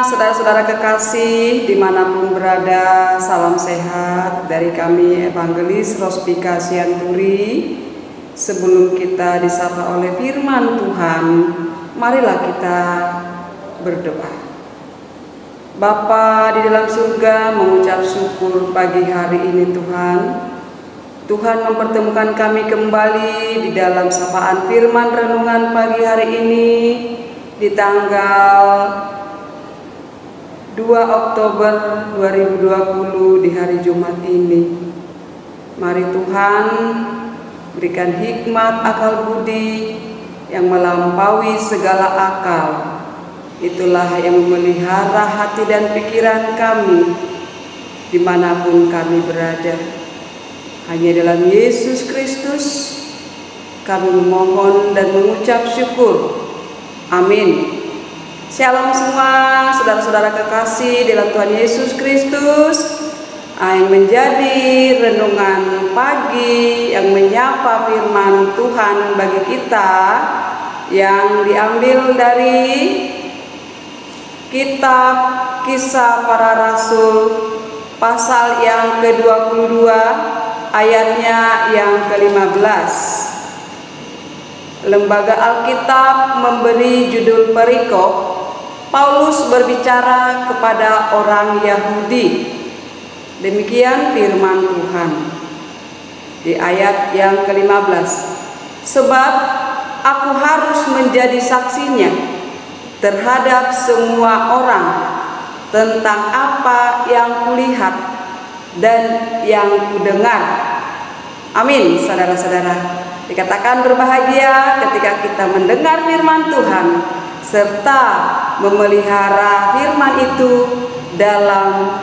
saudara-saudara kekasih dimanapun berada, salam sehat dari kami Evangelis Rospika Sianturi. Sebelum kita disapa oleh firman Tuhan, marilah kita berdoa. Bapa di dalam surga, mengucap syukur pagi hari ini Tuhan. Tuhan mempertemukan kami kembali di dalam sapaan firman renungan pagi hari ini di tanggal 2 Oktober 2020 di hari Jumat ini. Mari Tuhan berikan hikmat akal budi yang melampaui segala akal. Itulah yang memelihara hati dan pikiran kami dimanapun kami berada. Hanya dalam Yesus Kristus kami memohon dan mengucap syukur. Amin. Shalom semua saudara-saudara kekasih dalam Tuhan Yesus Kristus. Yang menjadi renungan pagi yang menyapa firman Tuhan bagi kita yang diambil dari kitab Kisah Para Rasul pasal yang ke-22 ayatnya yang ke-15. Lembaga Alkitab memberi judul perikop Paulus berbicara kepada orang Yahudi. Demikian firman Tuhan di ayat yang ke-15. Sebab aku harus menjadi saksinya terhadap semua orang tentang apa yang kulihat dan yang kudengar. Amin, saudara-saudara. Dikatakan berbahagia ketika kita mendengar firman Tuhan serta memelihara firman itu dalam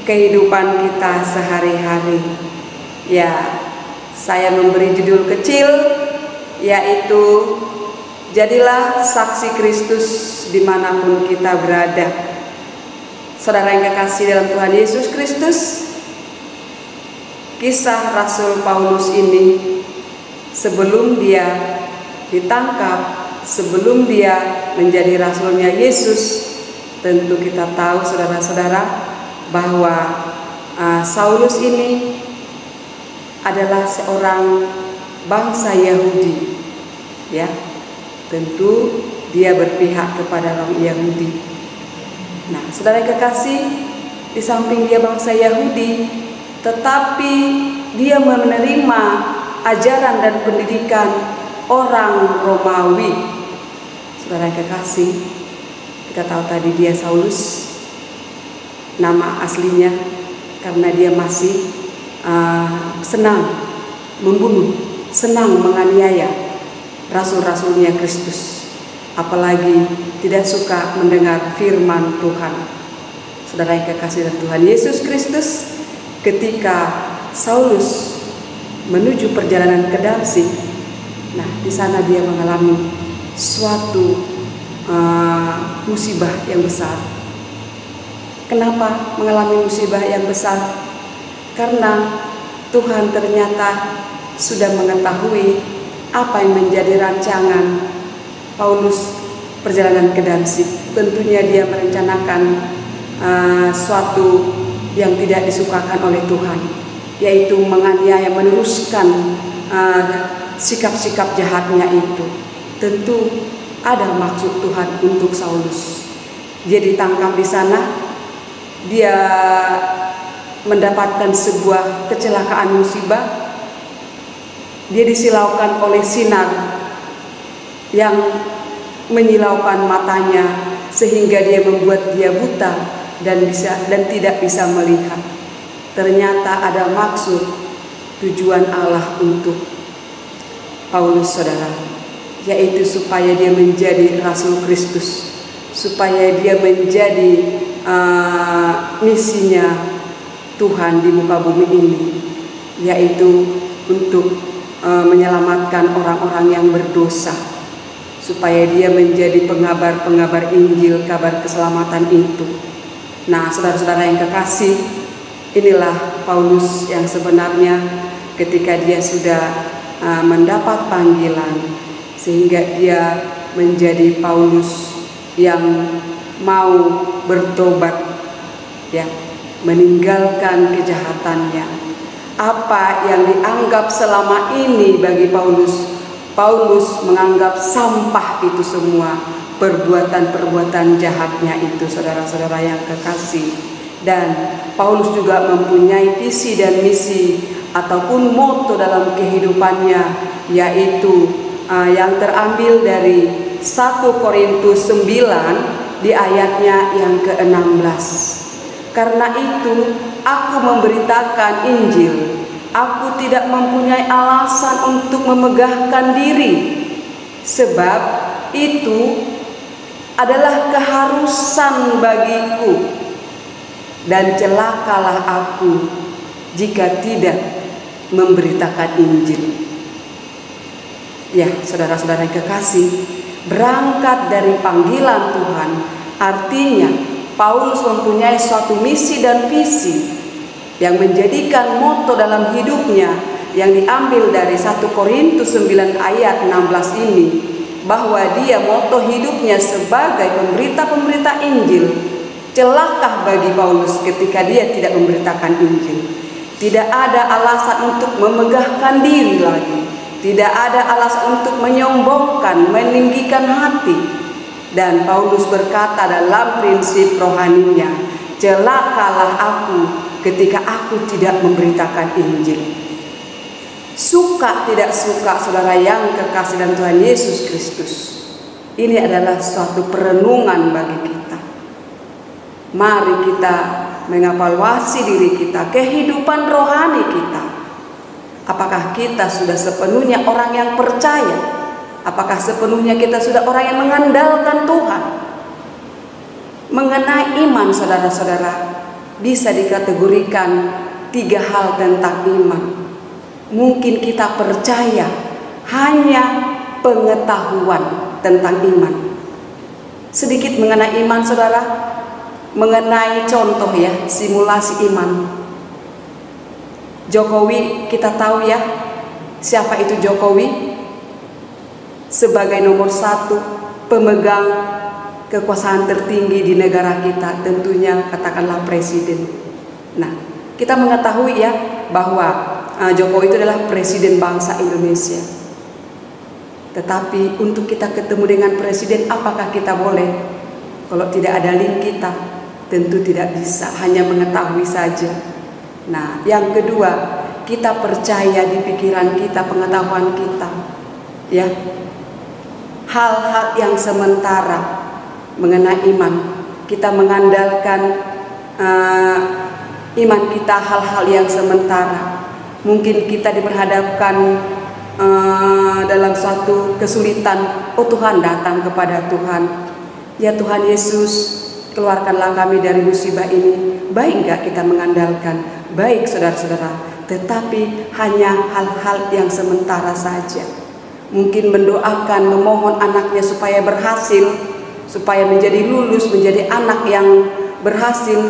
kehidupan kita sehari-hari. Ya, saya memberi judul kecil yaitu jadilah saksi Kristus dimanapun kita berada. Saudara yang kekasih dalam Tuhan Yesus Kristus, kisah Rasul Paulus ini sebelum dia ditangkap, sebelum dia menjadi rasulnya Yesus, tentu kita tahu saudara-saudara bahwa Saulus ini adalah seorang bangsa Yahudi, ya. Tentu dia berpihak kepada orang Yahudi. Nah, saudara kekasih, di samping dia bangsa Yahudi, tetapi dia menerima ajaran dan pendidikan orang Romawi. Saudara kekasih, kita tahu tadi dia Saulus, nama aslinya karena dia masih senang membunuh, senang menganiaya rasul-rasulnya Kristus, apalagi tidak suka mendengar firman Tuhan. Saudara yang kekasih dalam Tuhan Yesus Kristus, ketika Saulus menuju perjalanan ke Damsyik, nah di sana dia mengalami suatu musibah yang besar. Kenapa mengalami musibah yang besar? Karena Tuhan ternyata sudah mengetahui apa yang menjadi rancangan Paulus perjalanan ke Damsyik. Tentunya dia merencanakan suatu yang tidak disukakan oleh Tuhan, yaitu menganiaya, meneruskan sikap-sikap jahatnya itu. Tentu ada maksud Tuhan untuk Saulus. Dia ditangkap di sana, dia mendapatkan sebuah kecelakaan musibah. Dia disilaukan oleh sinar yang menyilaukan matanya sehingga dia membuat dia buta dan tidak bisa melihat. Ternyata ada maksud tujuan Allah untuk Paulus, saudara, yaitu supaya dia menjadi Rasul Kristus, supaya dia menjadi misinya Tuhan di muka bumi ini, yaitu untuk menyelamatkan orang-orang yang berdosa, supaya dia menjadi pengabar-pengabar Injil, kabar keselamatan itu. Nah, saudara-saudara yang kekasih, inilah Paulus yang sebenarnya ketika dia sudah mendapat panggilan, sehingga dia menjadi Paulus yang mau bertobat, ya, meninggalkan kejahatannya. Apa yang dianggap selama ini bagi Paulus menganggap sampah itu semua, perbuatan-perbuatan jahatnya itu, saudara-saudara yang kekasih. Dan Paulus juga mempunyai visi dan misi ataupun moto dalam kehidupannya, yaitu yang terambil dari 1 Korintus 9 di ayatnya yang ke-16. Karena itu aku memberitakan Injil, aku tidak mempunyai alasan untuk memegahkan diri, sebab itu adalah keharusan bagiku, dan celakalah aku jika tidak memberitakan Injil. Ya, saudara-saudara yang kekasih, berangkat dari panggilan Tuhan, artinya Paulus mempunyai suatu misi dan visi yang menjadikan moto dalam hidupnya yang diambil dari 1 Korintus 9 ayat 16 ini, bahwa dia moto hidupnya sebagai pemberita-pemberita Injil. Celakah bagi Paulus ketika dia tidak memberitakan Injil. Tidak ada alasan untuk memegahkan diri lagi. Tidak ada alasan untuk menyombongkan, meninggikan hati. Dan Paulus berkata dalam prinsip rohaninya, celakalah aku ketika aku tidak memberitakan Injil. Suka tidak suka, saudara yang kekasih dalam Tuhan Yesus Kristus, ini adalah suatu perenungan bagi kita. Mari kita mengevaluasi diri kita, kehidupan rohani kita. Apakah kita sudah sepenuhnya orang yang percaya? Apakah sepenuhnya kita sudah orang yang mengandalkan Tuhan? Mengenai iman, saudara-saudara, bisa dikategorikan 3 hal tentang iman. Mungkin kita percaya hanya pengetahuan tentang iman. Sedikit mengenai iman, saudara, mengenai contoh, ya, simulasi iman. Jokowi, kita tahu ya siapa itu Jokowi. Sebagai nomor 1 pemegang kekuasaan tertinggi di negara kita, tentunya katakanlah presiden. Nah, kita mengetahui ya bahwa Jokowi itu adalah presiden bangsa Indonesia. Tetapi untuk kita ketemu dengan presiden, apakah kita boleh? Kalau tidak ada link kita, tentu tidak bisa, hanya mengetahui saja. Nah, yang kedua, kita percaya di pikiran kita, pengetahuan kita, ya, hal-hal yang sementara mengenai iman. Kita mengandalkan iman kita hal-hal yang sementara. Mungkin kita diperhadapkan dalam suatu kesulitan, oh Tuhan, datang kepada Tuhan, ya Tuhan Yesus, keluarkanlah kami dari musibah ini. Baik enggak kita mengandalkan? Baik, saudara-saudara, tetapi hanya hal-hal yang sementara saja. Mungkin mendoakan, memohon anaknya supaya berhasil, supaya menjadi lulus, menjadi anak yang berhasil,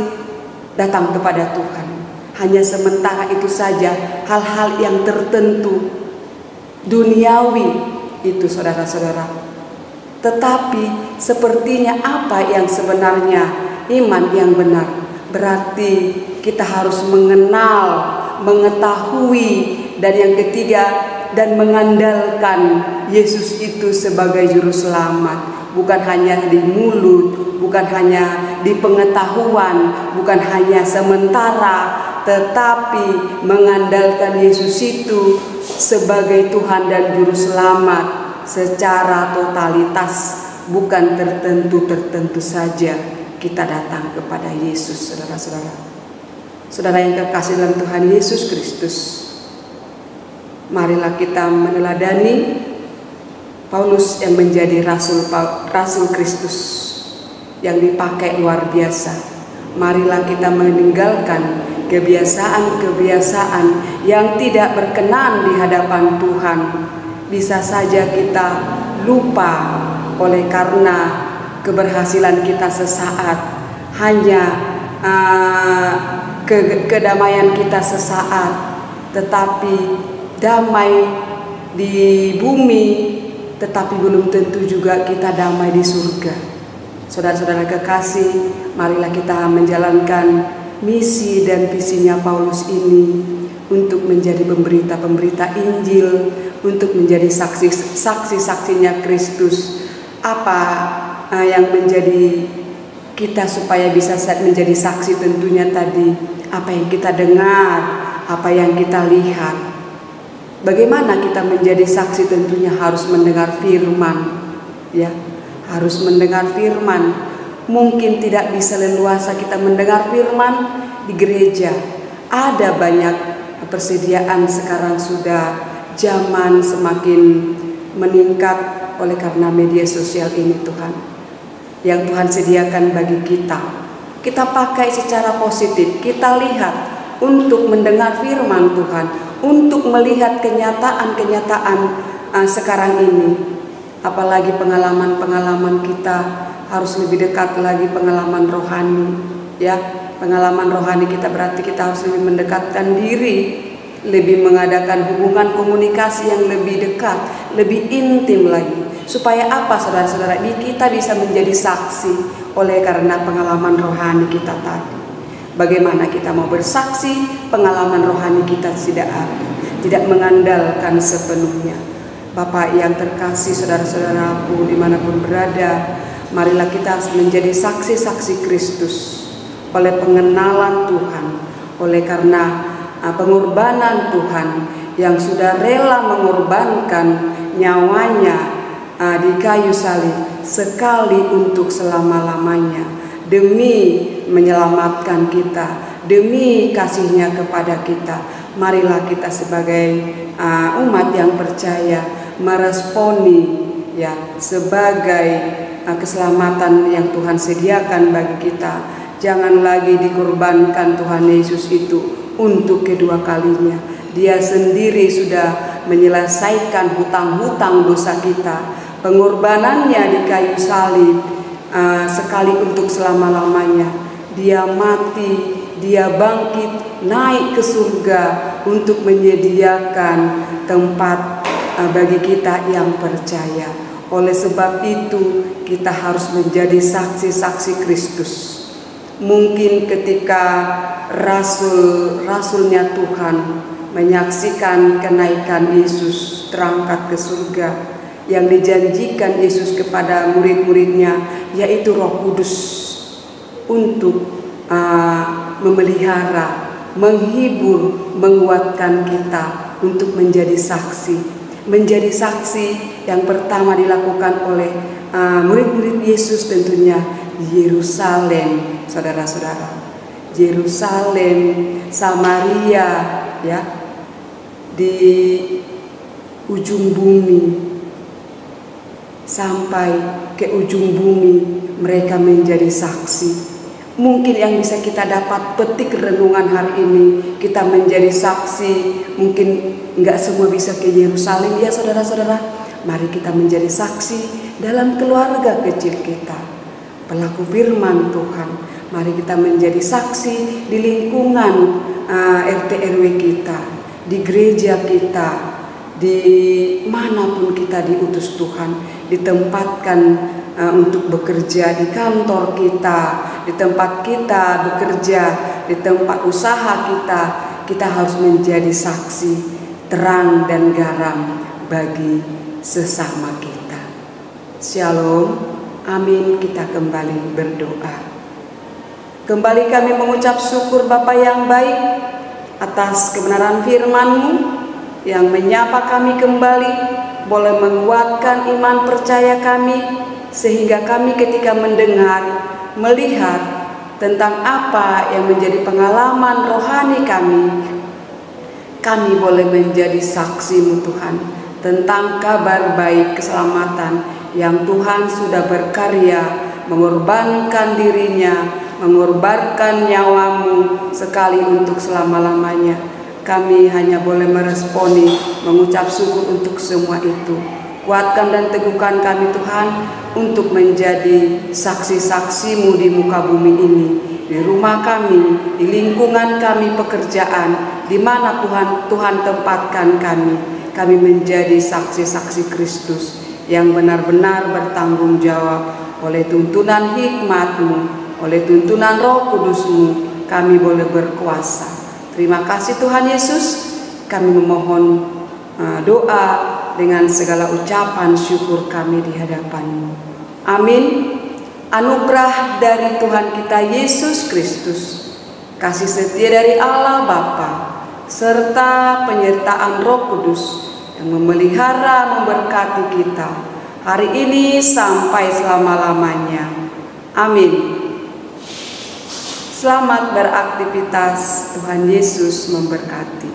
datang kepada Tuhan. Hanya sementara itu saja, hal-hal yang tertentu, duniawi itu, saudara-saudara. Tetapi sepertinya apa yang sebenarnya iman yang benar? Berarti kita harus mengenal, mengetahui, dan yang ketiga, dan mengandalkan Yesus itu sebagai juru selamat. Bukan hanya di mulut, bukan hanya di pengetahuan, bukan hanya sementara, tetapi mengandalkan Yesus itu sebagai Tuhan dan juru selamat secara totalitas, bukan tertentu saja kita datang kepada Yesus, saudara-saudara. Saudara yang kekasih dalam Tuhan Yesus Kristus, marilah kita meneladani Paulus yang menjadi Rasul Kristus yang dipakai luar biasa. Marilah kita meninggalkan kebiasaan-kebiasaan yang tidak berkenan di hadapan Tuhan. Bisa saja kita lupa oleh karena keberhasilan kita sesaat, hanya kedamaian kita sesaat, tetapi damai di bumi, tetapi belum tentu juga kita damai di surga. Saudara-saudara kekasih, marilah kita menjalankan misi dan visinya Paulus ini untuk menjadi pemberita-pemberita Injil, untuk menjadi saksi-saksinya Kristus. Apa yang menjadi kita supaya bisa menjadi saksi? Tentunya tadi apa yang kita dengar, apa yang kita lihat. Bagaimana kita menjadi saksi? Tentunya harus mendengar firman, ya, harus mendengar firman. Mungkin tidak bisa leluasa kita mendengar firman di gereja. Ada banyak persediaan sekarang, sudah zaman semakin meningkat oleh karena media sosial ini Tuhan, yang Tuhan sediakan bagi kita. Kita pakai secara positif, kita lihat untuk mendengar firman Tuhan, untuk melihat kenyataan-kenyataan sekarang ini. Apalagi pengalaman-pengalaman kita harus lebih dekat lagi, pengalaman rohani, ya. Pengalaman rohani kita berarti kita harus lebih mendekatkan diri, lebih mengadakan hubungan komunikasi yang lebih dekat, lebih intim lagi. Supaya apa, saudara-saudara? Kita bisa menjadi saksi oleh karena pengalaman rohani kita tadi. Bagaimana kita mau bersaksi? Pengalaman rohani kita tidak mengandalkan sepenuhnya. Bapak yang terkasih, saudara-saudaraku dimanapun berada, marilah kita menjadi saksi-saksi Kristus oleh pengenalan Tuhan, oleh karena pengorbanan Tuhan yang sudah rela mengorbankan nyawanya di kayu salib sekali untuk selama-lamanya demi menyelamatkan kita, demi kasihnya kepada kita. Marilah kita sebagai umat yang percaya meresponi, ya, sebagai keselamatan yang Tuhan sediakan bagi kita. Jangan lagi dikorbankan Tuhan Yesus itu untuk kedua kalinya. Dia sendiri sudah menyelesaikan hutang-hutang dosa kita. Pengorbanannya di kayu salib sekali untuk selama-lamanya. Dia mati, dia bangkit, naik ke surga untuk menyediakan tempat bagi kita yang percaya. Oleh sebab itu kita harus menjadi saksi-saksi Kristus. Mungkin ketika rasulnya Tuhan menyaksikan kenaikan Yesus terangkat ke surga, yang dijanjikan Yesus kepada murid-muridnya, yaitu Roh Kudus untuk memelihara, menghibur, menguatkan kita untuk menjadi saksi. Menjadi saksi yang pertama dilakukan oleh murid-murid Yesus tentunya di Yerusalem, saudara-saudara. Yerusalem, Samaria, ya, di ujung bumi, sampai ke ujung bumi mereka menjadi saksi. Mungkin yang bisa kita dapat petik renungan hari ini, kita menjadi saksi. Mungkin enggak semua bisa ke Yerusalem, ya saudara-saudara. Mari kita menjadi saksi dalam keluarga kecil kita, pelaku firman Tuhan. Mari kita menjadi saksi di lingkungan RT RW kita, di gereja kita, di manapun kita diutus Tuhan, ditempatkan untuk bekerja, di kantor kita, di tempat kita bekerja, di tempat usaha kita harus menjadi saksi, terang dan garam bagi sesama kita. Shalom, amin. Kita kembali berdoa. Kembali kami mengucap syukur Bapa yang baik atas kebenaran firman-Mu yang menyapa kami kembali, boleh menguatkan iman percaya kami, sehingga kami ketika mendengar, melihat tentang apa yang menjadi pengalaman rohani kami boleh menjadi saksi-Mu Tuhan tentang kabar baik keselamatan yang Tuhan sudah berkarya, mengorbankan dirinya, mengorbankan nyawa-Mu sekali untuk selama-lamanya. Kami hanya boleh meresponi, mengucap syukur untuk semua itu. Kuatkan dan teguhkan kami Tuhan untuk menjadi saksi-saksi-Mu di muka bumi ini, di rumah kami, di lingkungan kami pekerjaan, di mana Tuhan tempatkan kami menjadi saksi-saksi Kristus yang benar-benar bertanggung jawab oleh tuntunan hikmat-Mu, oleh tuntunan Roh Kudus-Mu, kami boleh berkuasa. Terima kasih Tuhan Yesus, kami memohon doa dengan segala ucapan syukur kami di hadapan-Mu. Amin. Anugerah dari Tuhan kita Yesus Kristus, kasih setia dari Allah Bapa, serta penyertaan Roh Kudus yang memelihara memberkati kita hari ini sampai selama-lamanya. Amin. Selamat beraktivitas, Tuhan Yesus memberkati.